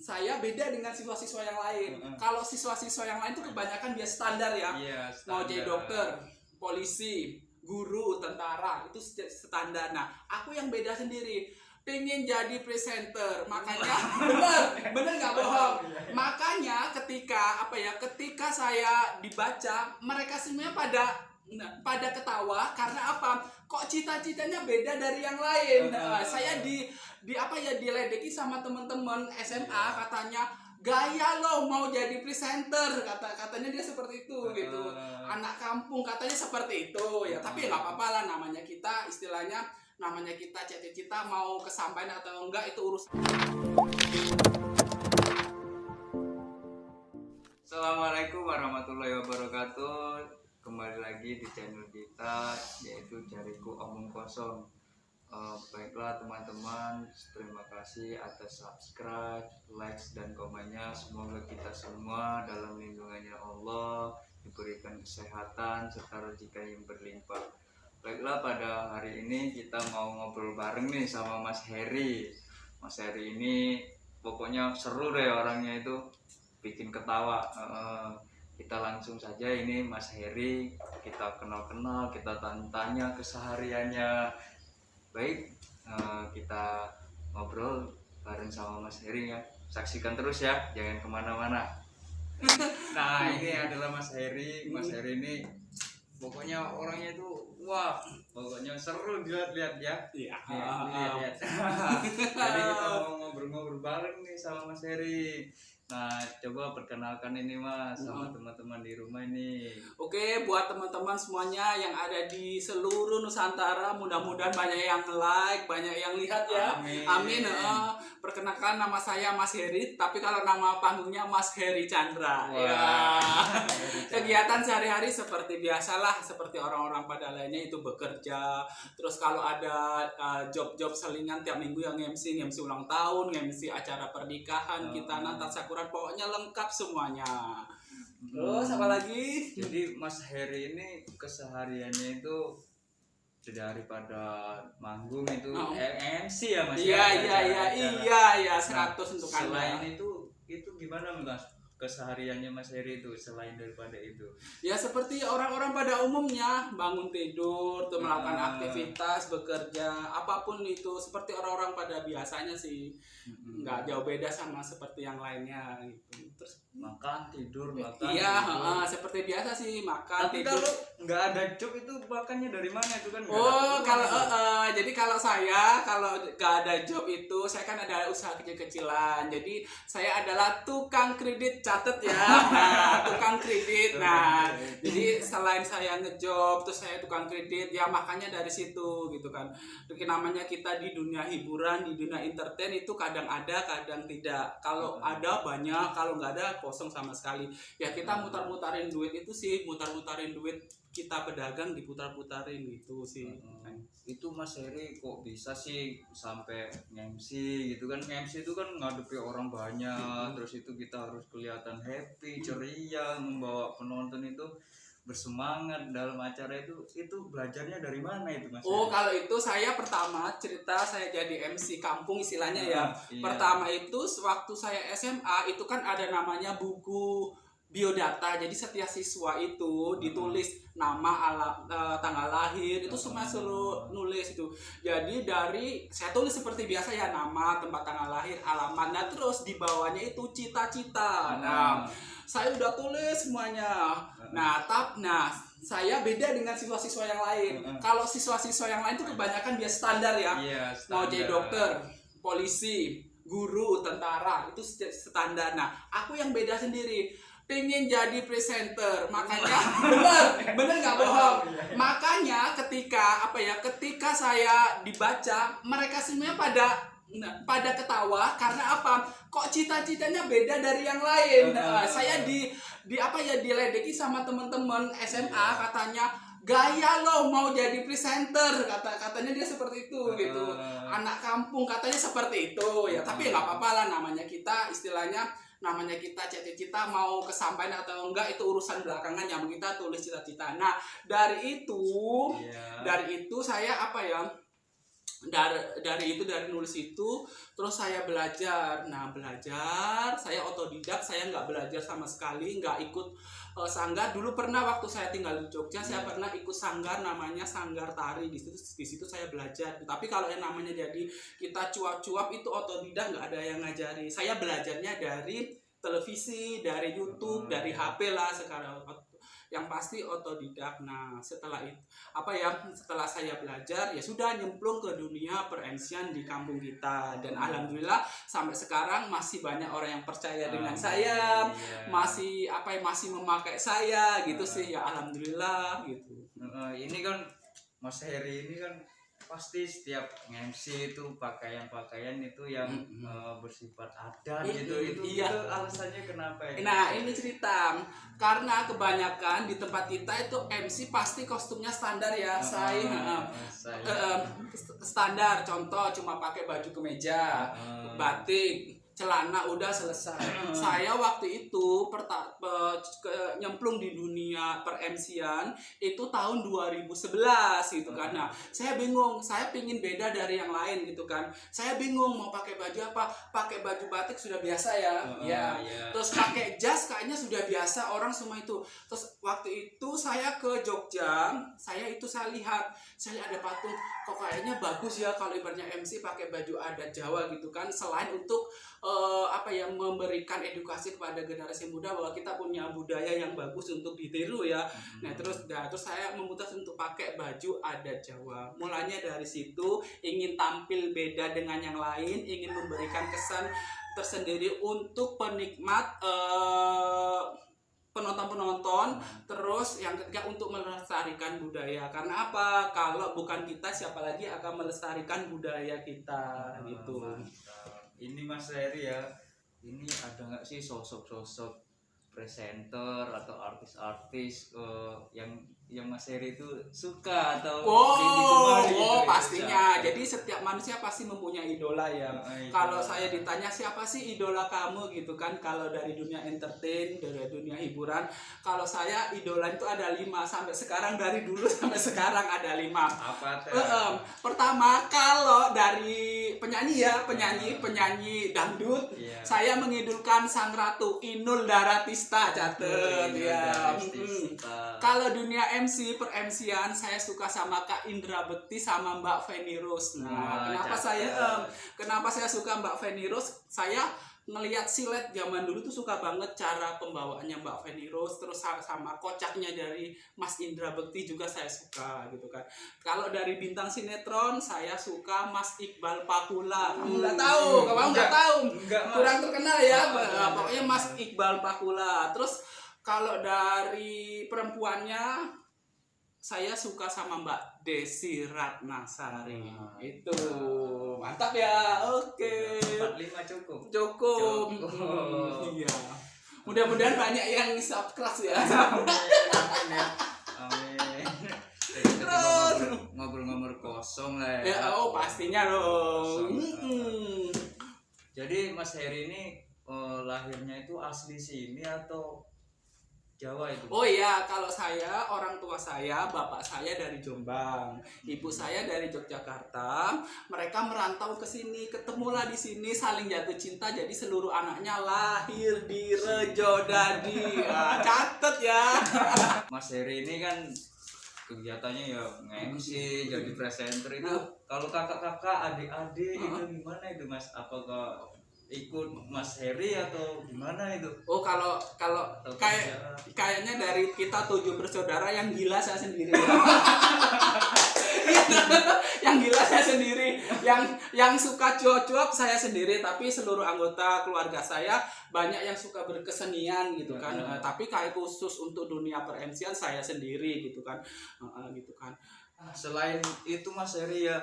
saya beda dengan siswa-siswa yang lain. Kalau siswa-siswa yang lain tuh kebanyakan dia standar ya. Iya, Mau standar. jadi dokter, polisi, guru, tentara, itu standar. Nah, aku yang beda sendiri. Pengen jadi presenter, makanya bener nggak bohong. Makanya ketika saya dibaca, mereka semuanya pada ketawa karena apa? Kok cita-citanya beda dari yang lain. Saya diledeki sama teman-teman SMA, katanya gaya lo mau jadi presenter, katanya dia seperti itu gitu. Anak kampung katanya seperti itu ya, tapi nggak apa-apa lah, namanya kita cita-cita mau kesampaian atau enggak itu urusan. Assalamualaikum warahmatullahi wabarakatuh. Kembali lagi di channel kita, yaitu Jariku Omong Kosong. Baiklah teman-teman, terima kasih atas subscribe, likes, dan komennya. Semoga kita semua dalam lindungannya Allah diberikan kesehatan serta rezeki yang berlimpah. Baiklah, pada hari ini kita mau ngobrol bareng nih sama Mas Heri. Mas Heri ini pokoknya seru deh orangnya, itu bikin ketawa. Kita langsung saja ini Mas Heri, kita kenal-kenal, kita tanya kesehariannya. Baik, kita ngobrol bareng sama Mas Heri ya. Saksikan terus ya, jangan kemana-mana. Nah, ini adalah Mas Heri. Mas Heri ini pokoknya orangnya itu wah, pokoknya seru dilihat-lihat ya. Iya. Lihat. Jadi kita mau ngobrol-ngobrol bareng nih sama Mas Heri. Nah, coba perkenalkan ini Mas sama teman-teman di rumah ini. Oke, buat teman-teman semuanya yang ada di seluruh Nusantara, mudah-mudahan banyak yang like, banyak yang lihat ya. Amin. Perkenalkan, nama saya Mas Heri, tapi kalau nama panggungnya Mas Heri Chandra. Ya. Kegiatan sehari-hari seperti biasalah, seperti orang-orang pada lainnya, itu bekerja. Terus kalau ada job-job selingan tiap minggu yang MC ulang tahun, MC acara pernikahan, kita natal sakuran, pokoknya lengkap semuanya. Terus apa lagi? Jadi Mas Heri ini kesehariannya itu daripada manggung itu MC ya Mas? Iya, 100 untuk Anda. Selain itu gimana Mas? Kesehariannya Mas Heri itu selain daripada itu? Ya seperti orang-orang pada umumnya, bangun tidur, tuh melakukan aktivitas, bekerja, apapun itu seperti orang-orang pada biasanya sih. Nggak jauh beda sama seperti yang lainnya gitu. Terus makan, tidur. Iya, seperti biasa sih, makan, tapi tidur. Kalau nggak ada job itu makannya dari mana itu kan? Jadi kalau nggak ada job itu, saya kan ada usaha kecil-kecilan. Jadi saya adalah tukang kredit, catet ya. Nah, tukang kredit. Nah, jadi selain saya ngejob, terus saya tukang kredit, ya makanya dari situ gitu kan. Namanya kita di dunia hiburan, di dunia entertain itu kadang ada, kadang tidak. Kalau ada banyak, kalau nggak ada kosong sama sekali. Ya kita mutar-mutarin duit itu sih, mutar-mutarin duit kita pedagang, diputar-putarin gitu sih. Itu Mas Heri kok bisa sih sampai MC gitu kan? MC itu kan ngadepi orang banyak, terus itu kita harus kelihatan happy, ceria, membawa penonton itu bersemangat dalam acara itu belajarnya dari mana itu Mas? Kalau itu saya pertama cerita saya jadi MC kampung istilahnya ya. Iya. Pertama itu waktu saya SMA itu kan ada namanya buku biodata. Jadi setiap siswa itu ditulis nama, tanggal lahir, itu semua suruh nulis itu. Jadi saya tulis seperti biasa ya, nama, tempat tanggal lahir, alamat. Nah terus di bawahnya itu cita-cita. Nah saya udah tulis semuanya. Nah, saya beda dengan siswa-siswa yang lain. Kalau siswa-siswa yang lain tuh kebanyakan dia standar ya. Mau jadi dokter, polisi, guru, tentara, itu standar. Nah, aku yang beda sendiri. Pengen jadi presenter, makanya bener nggak bohong. Makanya ketika saya dibaca, mereka semuanya pada ketawa karena apa? Kok cita-citanya beda dari yang lain. Saya diledeki sama teman-teman SMA, katanya gaya lo mau jadi presenter, katanya dia seperti itu gitu. Anak kampung katanya seperti itu ya, tapi nggak apa-apa lah, namanya kita cita-cita mau kesampaian atau enggak itu urusan belakangan, yang kita tulis cita-cita. Nah dari itu saya dari nulis itu terus saya belajar. Nah, saya otodidak, saya nggak belajar sama sekali, nggak ikut sanggar. Dulu pernah waktu saya tinggal di Jogja, saya pernah ikut sanggar namanya Sanggar Tari. Di situ saya belajar. Tapi kalau yang namanya jadi kita cuap-cuap itu otodidak, nggak ada yang ngajari. Saya belajarnya dari televisi, dari YouTube, dari HP lah sekarang. Yang pasti otodidak. Nah, setelah saya belajar, ya sudah nyemplung ke dunia per-MC-an di kampung kita. Dan alhamdulillah sampai sekarang masih banyak orang yang percaya dengan saya, masih memakai saya gitu sih, ya alhamdulillah gitu. Ini kan Mas Heri ini kan pasti setiap MC itu pakaian itu yang bersifat adat gitu. Itu alasannya kenapa ya? Nah, ini cerita. Karena kebanyakan di tempat kita itu MC pasti kostumnya standar ya. Standar, contoh cuma pakai baju kemeja, batik, celana, udah selesai. Saya waktu itu nyemplung di dunia per-MC-an itu tahun 2011 gitu kan. Nah, saya bingung, saya pingin beda dari yang lain gitu kan. Saya bingung mau pakai baju apa. Pakai baju batik sudah biasa ya. Terus pakai jas kayaknya sudah biasa orang semua itu. Terus waktu itu saya ke Jogja, saya lihat ada patung, kok kayaknya bagus ya kalau ibaratnya MC pakai baju adat Jawa gitu kan. Selain untuk memberikan edukasi kepada generasi muda bahwa kita punya budaya yang bagus untuk ditiru ya. Nah, terus saya memutuskan untuk pakai baju adat Jawa. Mulanya dari situ, ingin tampil beda dengan yang lain, ingin memberikan kesan tersendiri untuk penikmat, penonton, terus yang ketiga untuk melestarikan budaya. Karena apa? Kalau bukan kita, siapa lagi akan melestarikan budaya kita gitu. Ini Mas Heri ya, ini ada nggak sih sosok-sosok presenter atau artis-artis yang Mas Heri itu suka atau pastinya. Jadi setiap manusia pasti mempunyai idola ya. Kalau saya ditanya siapa sih idola kamu gitu kan, kalau dari dunia entertain, dari dunia hiburan, kalau saya idola itu ada 5 sampai sekarang, dari dulu sampai sekarang ada 5. Apa Pertama, kalau dari penyanyi dangdut, saya mengidolkan sang ratu Inul Daratista, catet ya. Kalau dunia MC per-MC-an, saya suka sama Kak Indra Bekti sama Mbak Feni Rose. Nah, kenapa saya suka Mbak Feni Rose? Saya ngelihat silet zaman dulu tuh suka banget cara pembawaannya Mbak Feni Rose, terus sama kocaknya dari Mas Indra Bekti juga saya suka gitu kan. Kalau dari bintang sinetron, saya suka Mas Iqbal Pakula. Kamu nggak tahu, kurang terkenal ya. Pokoknya Mas Iqbal Pakula. Terus kalau dari perempuannya, saya suka sama Mbak Desi Ratnasari. Itu mantap ya. Oke. 45 cukup. Iya. Mudah-mudahan banyak yang subscribe ya. Amin. Ngobrol-ngobrol kosong lah ya. Pastinya dong. Jadi Mas Heri ini lahirnya itu asli sini atau Jawa itu? Oh iya, kalau saya, orang tua saya, bapak saya dari Jombang, ibu saya dari Yogyakarta. Mereka merantau ke sini, ketemulah di sini, saling jatuh cinta. Jadi seluruh anaknya lahir di Rejodadi. Catet ya. Mas Heri ini kan kegiatannya ya nge-MC, jadi presenter itu. Kalau kakak-kakak, adik-adik itu gimana itu Mas? Apakah ikut Mas Heri atau gimana itu? Oh, kalau kayaknya dari kita 7 bersaudara, yang gila saya sendiri. Yang gila saya sendiri, yang suka cuap-cuap saya sendiri, tapi seluruh anggota keluarga saya banyak yang suka berkesenian gitu kan. Tapi kayak khusus untuk dunia per-MC-an saya sendiri gitu kan. Selain itu Mas Heri ya,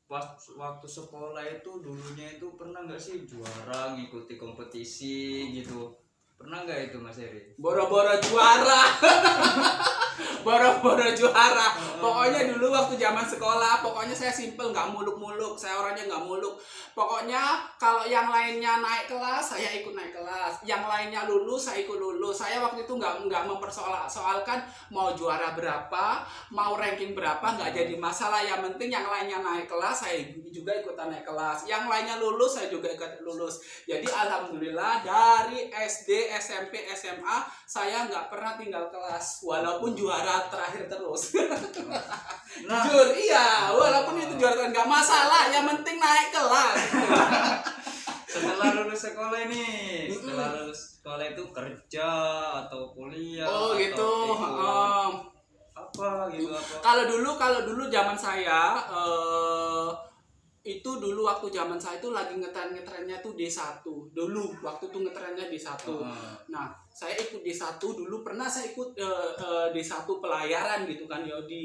waktu sekolah itu dulunya itu pernah nggak sih juara, ngikuti kompetisi gitu? Pernah nggak itu Mas Heri? Boro-boro juara. boro-boro juara. Pokoknya dulu waktu zaman sekolah, pokoknya saya simple, nggak muluk-muluk, saya orangnya nggak muluk. Pokoknya kalau yang lainnya naik kelas, saya ikut naik kelas. Yang lainnya lulus, saya ikut lulus. Saya waktu itu nggak mempersoalkan mau juara berapa, mau ranking berapa, nggak jadi masalah. Yang penting yang lainnya naik kelas, saya juga ikutan naik kelas. Yang lainnya lulus, saya juga ikut lulus. Jadi alhamdulillah dari SD, SMP, SMA saya nggak pernah tinggal kelas, walaupun juara terakhir terus. Nah, Jujur, iya, walaupun itu juara terakhir nggak masalah, yang penting naik kelas. setelah lulus sekolah ini, setelah lulus sekolah itu kerja atau kuliah Oh atau gitu. ikut apa gitu apa? Kalau dulu zaman saya itu dulu waktu zaman saya itu lagi ngetrennya tuh D1. Dulu waktu itu ngetrennya D1. Nah, saya ikut D1 dulu, pernah saya ikut D1 pelayaran gitu kan ya di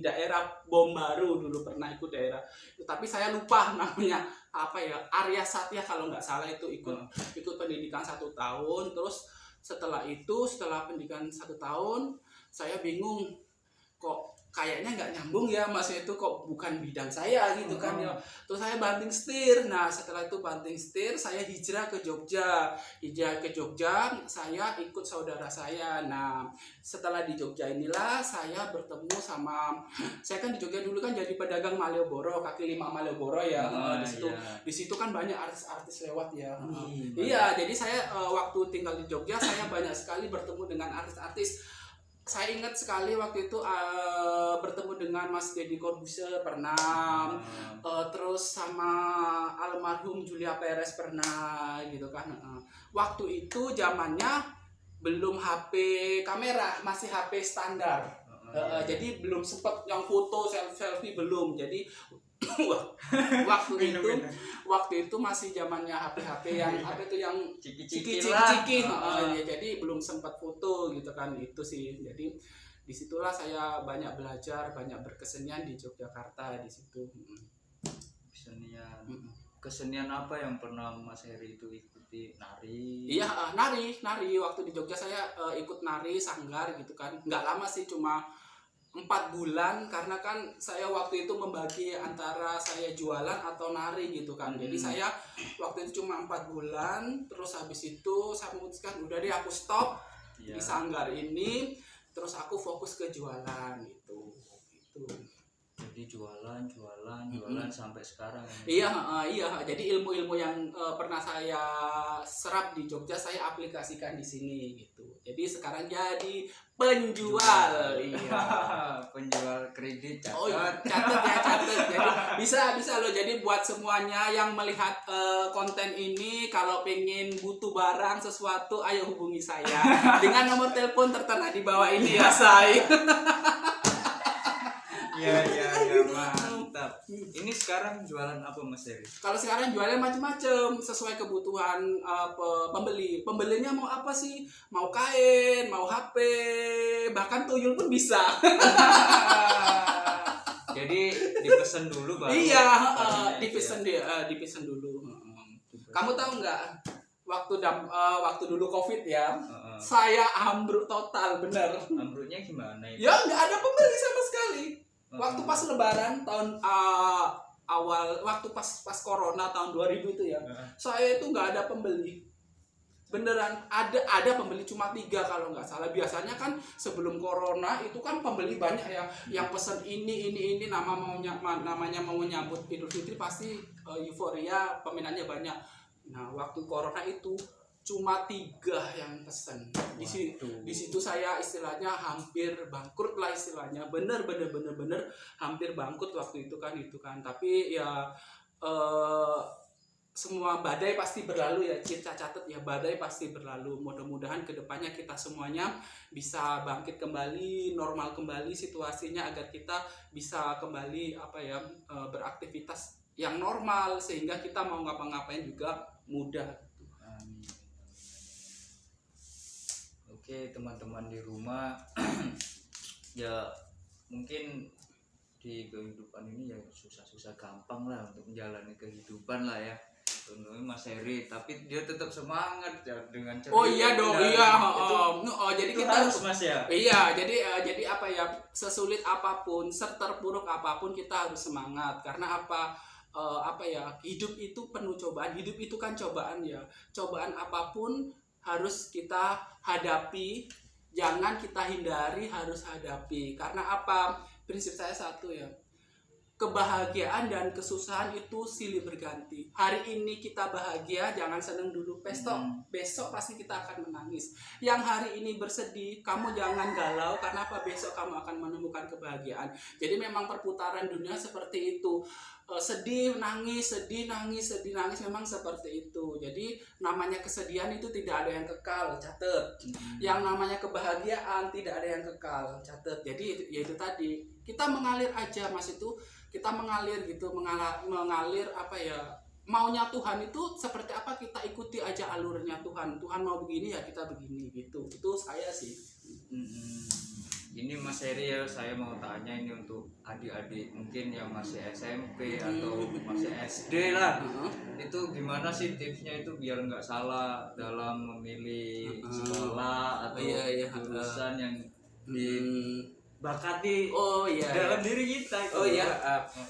daerah Bom Baru, dulu pernah ikut daerah. Tapi saya lupa namanya apa ya, Arya Satya kalau nggak salah, itu ikut pendidikan 1 tahun. Terus setelah pendidikan 1 tahun saya bingung, kok kayaknya nggak nyambung ya, maksudnya itu kok bukan bidang saya gitu kan ya. Terus saya banting setir. Nah setelah itu banting setir, saya hijrah ke Jogja. Saya ikut saudara saya. Nah setelah di Jogja inilah saya bertemu sama, saya kan di Jogja dulu kan jadi pedagang Malioboro, kaki 5 Malioboro ya. Di situ kan banyak artis-artis lewat ya. Iya, jadi saya waktu tinggal di Jogja saya banyak sekali bertemu dengan artis-artis. Saya ingat sekali waktu itu bertemu dengan Mas Deddy Corbuzier pernah, terus sama almarhum Julia Perez pernah gitu kan. Waktu itu zamannya belum HP kamera, masih HP standar. Jadi belum sempat yang foto selfie belum. Jadi waktu itu masih zamannya HP yang apa itu yang ciki. Ya, jadi belum sempat foto gitu kan, itu sih. Jadi disitulah saya banyak belajar, banyak berkesenian di Yogyakarta di situ. Kesenian apa yang pernah Mas Heri itu ikuti? Nari? Iya, nari waktu di Jogja saya ikut nari sanggar gitu kan. Nggak lama sih, cuma 4 bulan, karena kan saya waktu itu membagi antara saya jualan atau nari gitu kan. Jadi saya waktu itu cuma 4 bulan, terus habis itu saya memutuskan udah deh aku stop di sanggar ini, terus aku fokus ke jualan gitu. Jadi jualan sampai sekarang. Iya. Jadi ilmu-ilmu yang pernah saya serap di Jogja saya aplikasikan di sini gitu. Jadi sekarang jadi penjual. Iya. Penjual kredit, catat. Oh iya, catat. Jadi bisa loh. Jadi buat semuanya yang melihat konten ini, kalau pengen butuh barang sesuatu, ayo hubungi saya dengan nomor telepon tertera di bawah ini ya, saya. Iya, mantap. Ini sekarang jualan apa Mas Heri? Kalau sekarang jualan macam-macam sesuai kebutuhan pembeli. Pembelinya mau apa sih? Mau kain, mau HP, bahkan tuyul pun bisa. Jadi dipesan dulu baru. Iya, dipesan dulu. Kamu tahu nggak? Waktu dulu COVID ya, saya ambruk total, bener. Ambruknya gimana itu? Ya nggak ada pembeli sama sekali. Waktu pas Lebaran tahun awal, waktu pas Corona tahun 2000 itu ya, saya itu nggak ada pembeli. Beneran ada pembeli cuma 3 kalau nggak salah. Biasanya kan sebelum Corona itu kan pembeli banyak ya, yang pesen ini namanya mau menyambut Idul Fitri pasti euforia, peminatnya banyak. Nah waktu Corona itu cuma 3 yang pesen. Di situ saya istilahnya hampir bangkrut lah istilahnya. Bener hampir bangkrut waktu itu kan. Tapi ya semua badai pasti berlalu ya, kita catat ya, badai pasti berlalu. Mudah-mudahan kedepannya kita semuanya bisa bangkit kembali, normal kembali situasinya, agar kita bisa kembali beraktivitas yang normal, sehingga kita mau ngapa-ngapain juga mudah. Oke, teman-teman di rumah, ya mungkin di kehidupan ini ya susah-susah gampang lah untuk menjalani kehidupan lah ya. Tunui Mas Heri, tapi dia tetap semangat ya, dengan cerita. Oh iya dong, dan iya. itu, Jadi itu kita harus Mas ya. iya, jadi apa ya, sesulit apapun, seterpuruk apapun kita harus semangat. Karena apa ya, hidup itu penuh cobaan. Hidup itu kan cobaan ya. Cobaan apapun harus kita hadapi, jangan kita hindari, harus hadapi. Karena apa? Prinsip saya satu ya. Kebahagiaan dan kesusahan itu silih berganti. Hari ini kita bahagia, jangan seneng dulu. Besok pasti kita akan menangis. Yang hari ini bersedih, kamu jangan galau. Karena apa? Besok kamu akan menemukan kebahagiaan. Jadi memang perputaran dunia seperti itu. Sedih, nangis, sedih, nangis, sedih, nangis. Memang seperti itu. Jadi namanya kesedihan itu tidak ada yang kekal. Catat. Yang namanya kebahagiaan tidak ada yang kekal. Catat. Jadi yaitu tadi. Kita mengalir aja, Mas, itu. Kita mengalir gitu, mengalir apa ya, maunya Tuhan itu seperti apa, kita ikuti aja alurnya Tuhan. Tuhan mau begini ya kita begini gitu. Itu saya sih. Ini Mas Heri ya, saya mau tanya ini untuk adik-adik mungkin yang masih SMP atau masih SD lah. Itu gimana sih tipsnya itu biar nggak salah dalam memilih sekolah atau jurusan yang bakati dalam diri kita itu.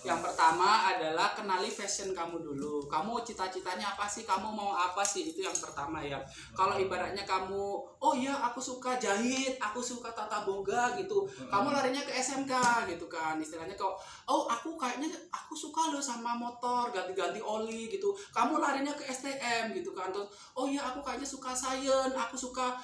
Yang pertama adalah kenali passion kamu dulu. Kamu cita-citanya apa sih? Kamu mau apa sih? Itu yang pertama ya. Kalau ibaratnya kamu, aku suka jahit, aku suka tata boga gitu. Kamu larinya ke SMK gitu kan. Istilahnya kok, aku kayaknya aku suka loh sama motor, ganti-ganti oli gitu. Kamu larinya ke STM gitu kan. Terus, aku kayaknya suka sains, aku suka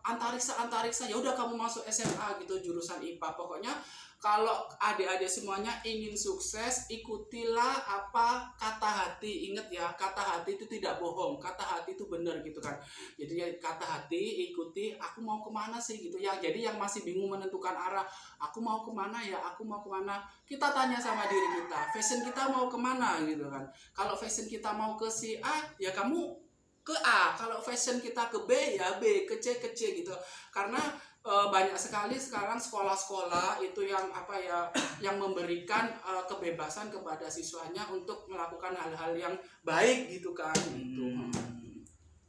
antariksa. Ya udah kamu masuk SMA gitu, jurusan IPA. Pokoknya kalau adik-adik semuanya ingin sukses, ikutilah apa kata hati. Ingat ya, kata hati itu tidak bohong, kata hati itu benar gitu kan. Jadi kata hati ikuti, aku mau kemana sih gitu ya. Jadi yang masih bingung menentukan arah, aku mau kemana ya, aku mau kemana, kita tanya sama diri kita, fashion kita mau kemana gitu kan. Kalau fashion kita mau ke si A, ya kamu ke A. Kalau fashion kita ke B, ya B, ke C gitu. Karena banyak sekali sekarang sekolah-sekolah itu yang memberikan kebebasan kepada siswanya untuk melakukan hal-hal yang baik gitu kan.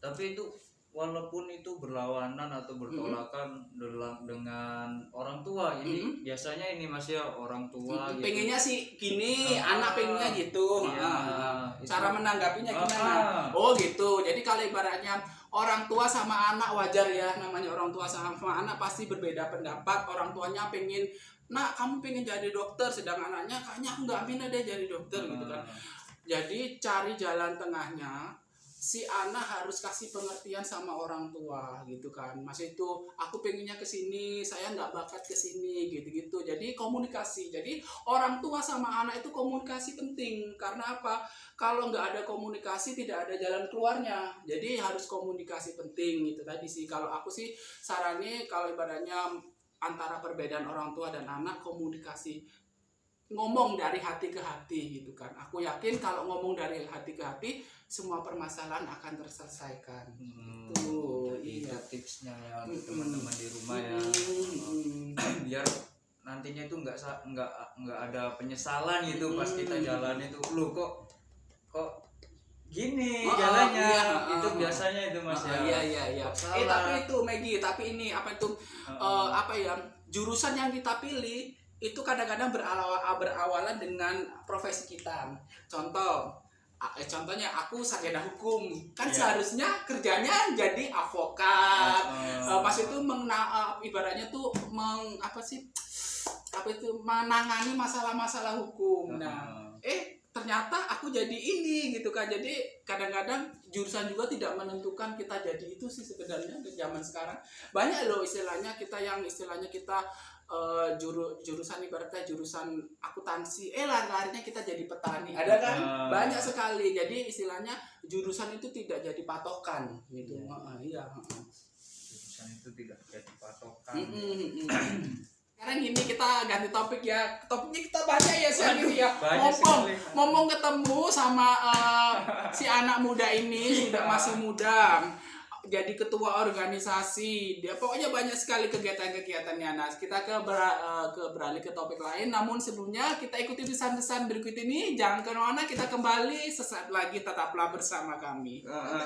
Tapi itu walaupun itu berlawanan atau bertolakan dengan orang tua, ini biasanya ini Mas ya, orang tua gitu. Pengennya sih gini, anak pengennya gitu. Cara menanggapinya gimana? Gitu. Jadi kalau ibaratnya orang tua sama anak, wajar ya, namanya orang tua sama anak pasti berbeda pendapat. Orang tuanya pengen, nak kamu pengen jadi dokter, sedang anaknya kayaknya aku nggak minat deh jadi dokter gitu kan. Jadi cari jalan tengahnya. Si anak harus kasih pengertian sama orang tua gitu kan. Mas itu aku pengennya ke sini, saya nggak bakat ke sini gitu. Jadi komunikasi. Jadi orang tua sama anak itu komunikasi penting. Karena apa? Kalau nggak ada komunikasi tidak ada jalan keluarnya. Jadi harus komunikasi penting itu tadi sih. Kalau aku sih sarannya kalau ibaratnya antara perbedaan orang tua dan anak, komunikasi. Ngomong dari hati ke hati gitu kan. Aku yakin kalau ngomong dari hati ke hati, semua permasalahan akan terselesaikan. Itu tipsnya ya untuk teman-teman di rumah ya. Biar nantinya itu nggak ada penyesalan gitu pas kita jalan itu. Loh kok gini jalannya. Itu biasanya itu Mas ya. Iya. Tapi itu Maggie, tapi ini jurusan yang kita pilih itu kadang-kadang berawalan dengan profesi kita. Contohnya aku sarjana hukum, kan seharusnya kerjanya jadi advokat. Pas itu ibaratnya tuh menangani masalah-masalah hukum. Ternyata aku jadi ini gitu kan. Jadi kadang-kadang jurusan juga tidak menentukan kita jadi itu sih sebenarnya di zaman sekarang. Banyak loh istilahnya kita jurusan ibaratnya jurusan akuntansi, larinya kita jadi petani, ada kan? Banyak sekali. Jadi istilahnya jurusan itu tidak jadi patokan gitu. Jurusan itu tidak jadi patokan. Sekarang gini, kita ganti topik ya. Topiknya kita banyak ya ngomong ketemu sama si anak muda ini, sudah masih muda. jadi ketua organisasi. Dia pokoknya banyak sekali kegiatan-kegiatannya. Nah, kita beralih ke topik lain. Namun sebelumnya kita ikuti pesan-pesan berikut ini. Jangan kemana-mana, kita kembali sesaat lagi, tetaplah bersama kami.